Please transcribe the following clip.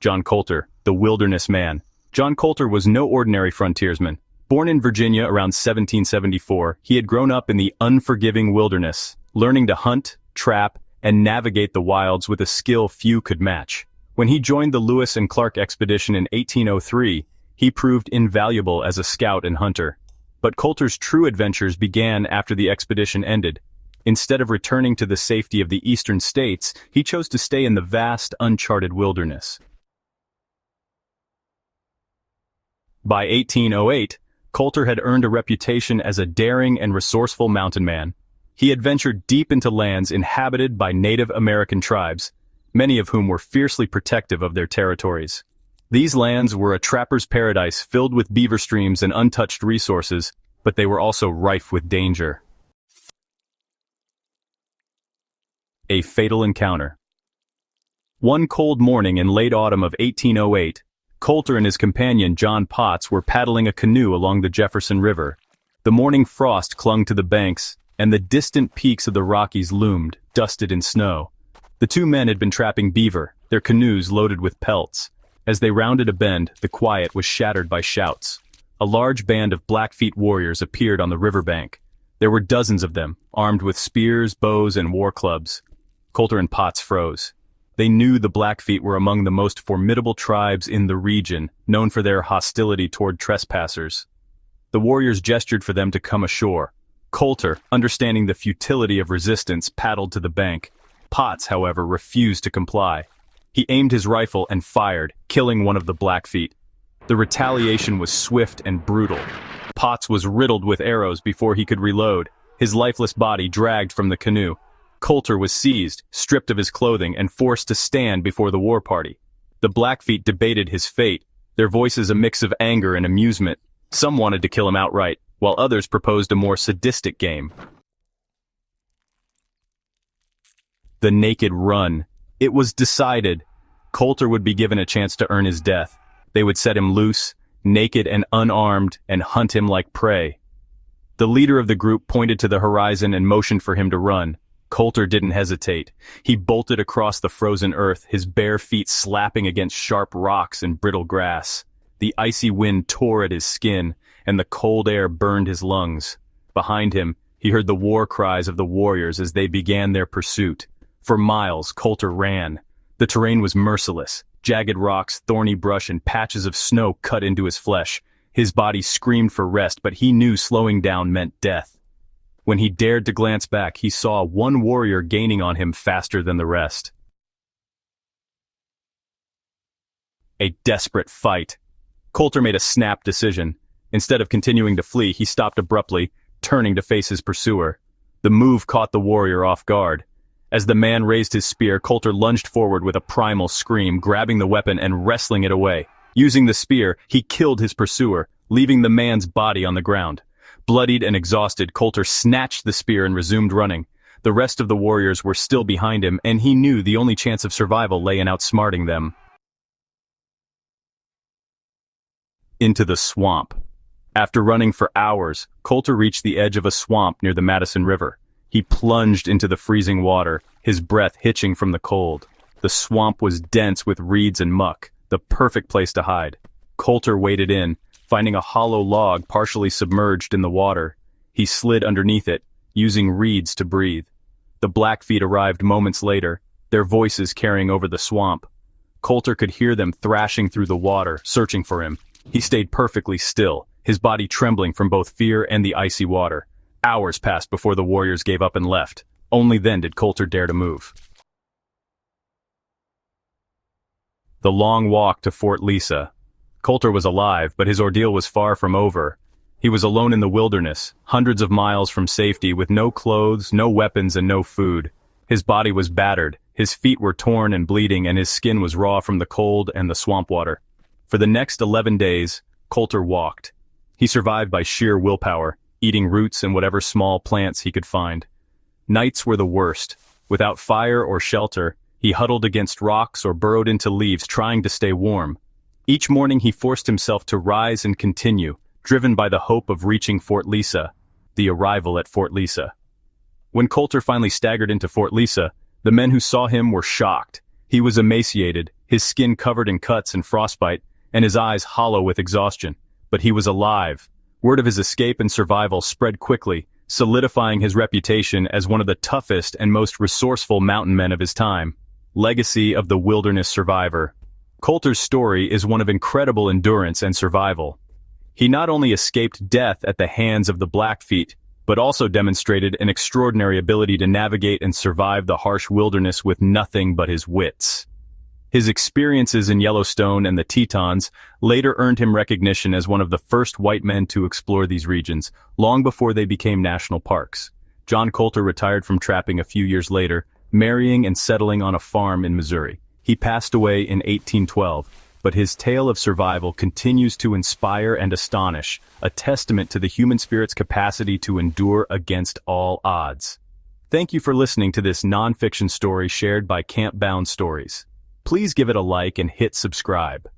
John Colter, the wilderness man. John Colter was no ordinary frontiersman. Born in Virginia around 1774, he had grown up in the unforgiving wilderness, learning to hunt, trap, and navigate the wilds with a skill few could match. When he joined the Lewis and Clark expedition in 1803, he proved invaluable as a scout and hunter. But Colter's true adventures began after the expedition ended. Instead of returning to the safety of the eastern states, he chose to stay in the vast, uncharted wilderness. By 1808, Colter had earned a reputation as a daring and resourceful mountain man. He had ventured deep into lands inhabited by Native American tribes, many of whom were fiercely protective of their territories. These lands were a trapper's paradise filled with beaver streams and untouched resources, but they were also rife with danger. A fatal encounter. One cold morning in late autumn of 1808, Colter and his companion John Potts were paddling a canoe along the Jefferson River. The morning frost clung to the banks, and the distant peaks of the Rockies loomed, dusted in snow. The two men had been trapping beaver, their canoes loaded with pelts. As they rounded a bend, the quiet was shattered by shouts. A large band of Blackfeet warriors appeared on the riverbank. There were dozens of them, armed with spears, bows, and war clubs. Colter and Potts froze. They knew the Blackfeet were among the most formidable tribes in the region, known for their hostility toward trespassers. The warriors gestured for them to come ashore. Colter, understanding the futility of resistance, paddled to the bank. Potts, however, refused to comply. He aimed his rifle and fired, killing one of the Blackfeet. The retaliation was swift and brutal. Potts was riddled with arrows before he could reload, his lifeless body dragged from the canoe. Colter was seized, stripped of his clothing, and forced to stand before the war party. The Blackfeet debated his fate, their voices a mix of anger and amusement. Some wanted to kill him outright, while others proposed a more sadistic game. The naked run. It was decided. Colter would be given a chance to earn his death. They would set him loose, naked and unarmed, and hunt him like prey. The leader of the group pointed to the horizon and motioned for him to run. Colter didn't hesitate. He bolted across the frozen earth, his bare feet slapping against sharp rocks and brittle grass. The icy wind tore at his skin, and the cold air burned his lungs. Behind him, he heard the war cries of the warriors as they began their pursuit. For miles, Colter ran. The terrain was merciless. Jagged rocks, thorny brush, and patches of snow cut into his flesh. His body screamed for rest, but he knew slowing down meant death. When he dared to glance back, he saw one warrior gaining on him faster than the rest. A desperate fight. Colter made a snap decision. Instead of continuing to flee, he stopped abruptly, turning to face his pursuer. The move caught the warrior off guard. As the man raised his spear, Colter lunged forward with a primal scream, grabbing the weapon and wrestling it away. Using the spear, he killed his pursuer, leaving the man's body on the ground. Bloodied and exhausted, Colter snatched the spear and resumed running. The rest of the warriors were still behind him, and he knew the only chance of survival lay in outsmarting them. Into the swamp. After running for hours, Colter reached the edge of a swamp near the Madison River. He plunged into the freezing water, his breath hitching from the cold. The swamp was dense with reeds and muck, the perfect place to hide. Colter waded in, finding a hollow log partially submerged in the water. He slid underneath it, using reeds to breathe. The Blackfeet arrived moments later, their voices carrying over the swamp. Colter could hear them thrashing through the water, searching for him. He stayed perfectly still, his body trembling from both fear and the icy water. Hours passed before the warriors gave up and left. Only then did Colter dare to move. The long walk to Fort Lisa. Colter was alive, but his ordeal was far from over. He was alone in the wilderness, hundreds of miles from safety, with no clothes, no weapons, and no food. His body was battered, his feet were torn and bleeding, and his skin was raw from the cold and the swamp water. For the next 11 days, Colter walked. He survived by sheer willpower, eating roots and whatever small plants he could find. Nights were the worst. Without fire or shelter, he huddled against rocks or burrowed into leaves, trying to stay warm. Each morning he forced himself to rise and continue, driven by the hope of reaching Fort Lisa, the arrival at Fort Lisa. When Colter finally staggered into Fort Lisa, the men who saw him were shocked. He was emaciated, his skin covered in cuts and frostbite, and his eyes hollow with exhaustion. But he was alive. Word of his escape and survival spread quickly, solidifying his reputation as one of the toughest and most resourceful mountain men of his time. Legacy of the wilderness survivor. Colter's story is one of incredible endurance and survival. He not only escaped death at the hands of the Blackfeet, but also demonstrated an extraordinary ability to navigate and survive the harsh wilderness with nothing but his wits. His experiences in Yellowstone and the Tetons later earned him recognition as one of the first white men to explore these regions, long before they became national parks. John Colter retired from trapping a few years later, marrying and settling on a farm in Missouri. He passed away in 1812, but his tale of survival continues to inspire and astonish, a testament to the human spirit's capacity to endure against all odds. Thank you for listening to this non-fiction story shared by Camp Bound Stories. Please give it a like and hit subscribe.